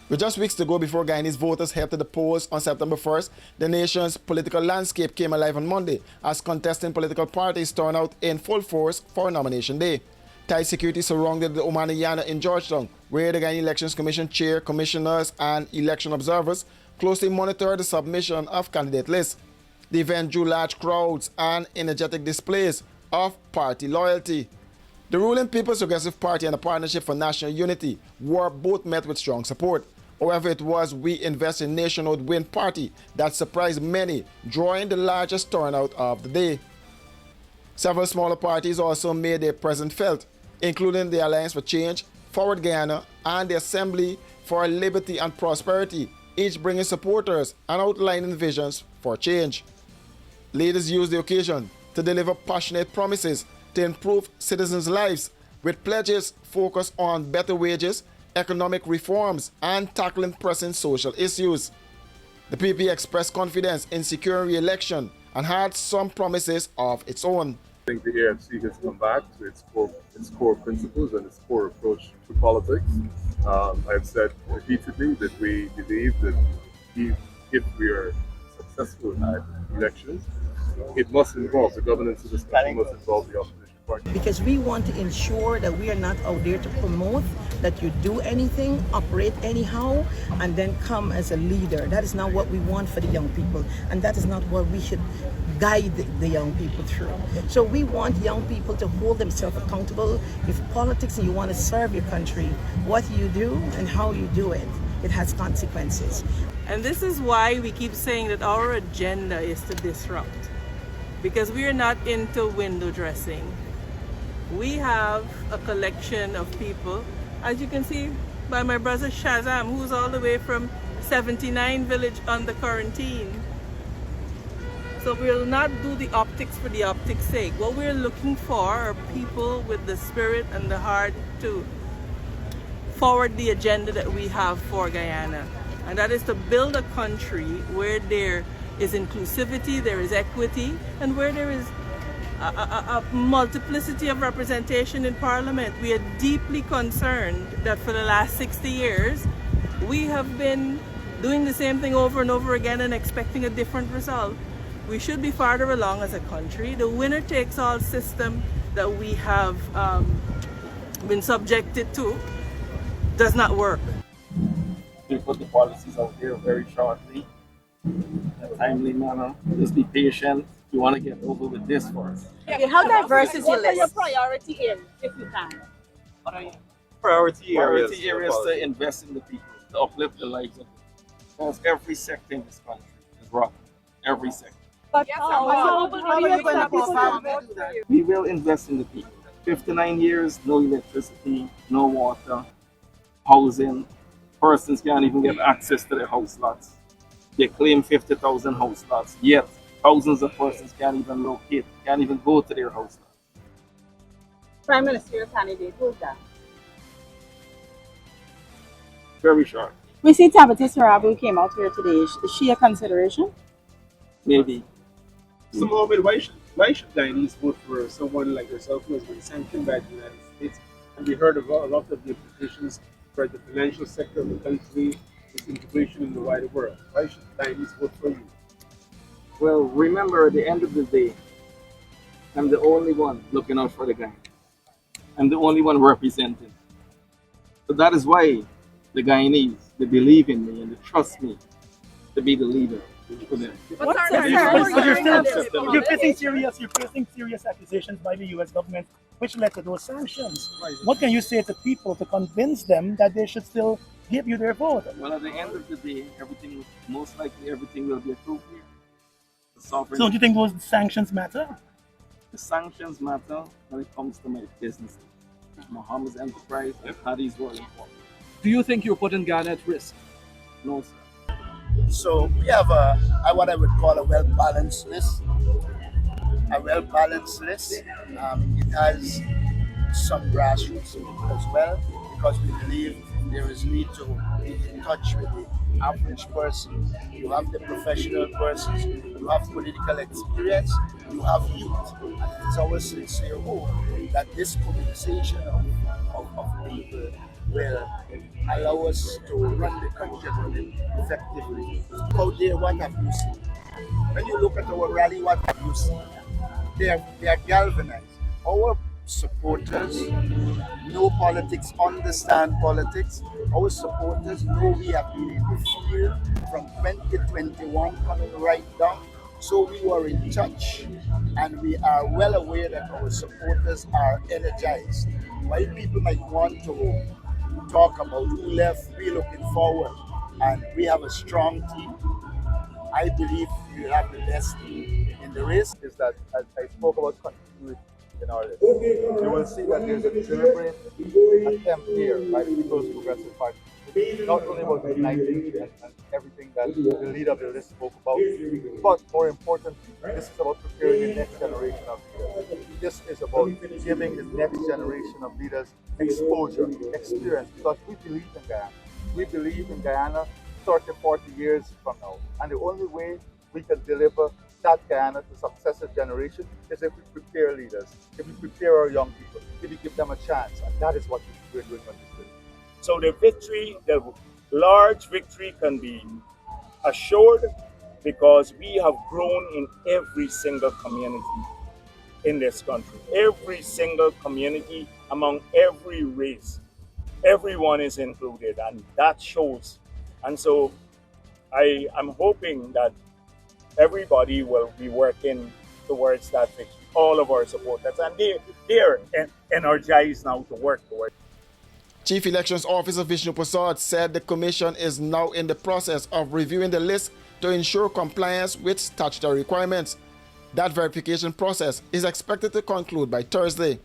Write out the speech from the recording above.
With just weeks to go before Guyanese voters head to the polls on September 1st, the nation's political landscape came alive on Monday as contesting political parties turned out in full force for nomination day. Tight security surrounded the Guyana in Georgetown, where the Guyana Elections Commission chair, commissioners, and election observers closely monitored the submission of candidate lists. The event drew large crowds and energetic displays of party loyalty. The ruling People's Progressive Party and the Partnership for National Unity were both met with strong support. However, it was We Invest in Nation would win party that surprised many, drawing the largest turnout of the day. Several smaller parties also made their presence felt, including the Alliance for Change, Forward Guyana, and the Assembly for Liberty and Prosperity, each bringing supporters and outlining visions for change. Leaders used the occasion to deliver passionate promises to improve citizens' lives, with pledges focused on better wages, economic reforms, and tackling pressing social issues. The PP expressed confidence in securing re-election and had some promises of its own. I think the AFC has come back to its core principles and its core approach to politics. I've said repeatedly that we believe that if we are successful at elections, it must involve the governance of this country, must involve the opposition party. Because we want to ensure that we are not out there to promote that you do anything, operate anyhow, and then come as a leader. That is not what we want for the young people, and that is not what we should guide the young people through. So we want young people to hold themselves accountable. If politics and you want to serve your country, what you do and how you do it, it has consequences. And this is why we keep saying that our agenda is to disrupt, because we are not into window dressing. We have a collection of people, as you can see by my brother Shazam, who's all the way from 79 village under quarantine. So we'll not do the optics for the optics' sake. What we're looking for are people with the spirit and the heart to forward the agenda that we have for Guyana. And that is to build a country where there is inclusivity, there is equity, and where there is a multiplicity of representation in Parliament. We are deeply concerned that for the last 60 years, we have been doing the same thing over and over again and expecting a different result. We should be farther along as a country. The winner-takes-all system that we have been subjected to does not work. We put the policies out there very shortly, in a timely manner. Just be patient. You want to get over with this first. Okay, how diverse is your list? What are your priority in, if you can? What are your Priority areas to invest in the people, to uplift the lives of them. Because every sector in this country is rotten. Every sector. But how are you going to vote for you? We will invest in the people. 59 years, no electricity, no water, housing. Persons can't even get access to their house lots. They claim 50,000 house lots, yet thousands of persons can't even locate, can't even go to their house lots. Prime Ministerial candidate, who's that? Very short. We see Tabitha Sarabu came out here today. Is she a consideration? Maybe. So, Mohammed, why should Guyanese vote for someone like yourself who has been sanctioned by the United States? And we heard of a lot of the implications for the financial sector of the country, its integration in the wider world. Why should Guyanese vote for you? Well, remember, at the end of the day, I'm the only one looking out for the Guyana. I'm the only one representing. So that is why the Guyanese, they believe in me and they trust me to be the leader for them. What's But you're facing serious accusations by the U.S. government, which led to those sanctions. What can you say to people to convince them that they should still give you their vote? Well, at the end of the day, most likely everything will be approved here. So do you think those sanctions matter? The sanctions matter when it comes to my business. Mohammed's enterprise and Paddy's were important. Do you think you're putting Ghana at risk? No, sir. So we have what I would call a well-balanced list. A well-balanced list. It has some grassroots in it as well, because we believe there is need to be in touch with the average person. You have the professional persons, you have political experience, you have youth. And it is our sincere hope that this mobilization of people will allow us to run the country effectively. Out there, what have you seen? When you look at our rally, what have you seen? They are galvanized. Our supporters know politics, understand politics. Our supporters know we have been in the field from 2021 coming right down. So we were in touch and we are well aware that our supporters are energized. While people might want to talk about who left, we're looking forward and we have a strong team. I believe we have the best team in the race. Is that, as I spoke about continuity in our list, you will see that there's a deliberate attempt here by the People's Progressive Party. It's not only about uniting and everything that the leader of the list spoke about, but more importantly, this is about preparing the next generation of leaders. This is about giving the next generation of leaders exposure, experience, because we believe in Guyana. We believe in Guyana 30, 40 years from now. And the only way we can deliver that Guyana to successive generation is if we prepare leaders, if we prepare our young people, if we give them a chance. And that is what we're doing on this day. So the victory, the large victory can be assured because we have grown in every single community in this country. Every single community among every race. Everyone is included and that shows. And so I am hoping that everybody will be working towards that victory. All of our supporters, and they're energized now to work towards. Chief Elections Officer Vishnu Prasad said the commission is now in the process of reviewing the list to ensure compliance with statutory requirements. That verification process is expected to conclude by Thursday.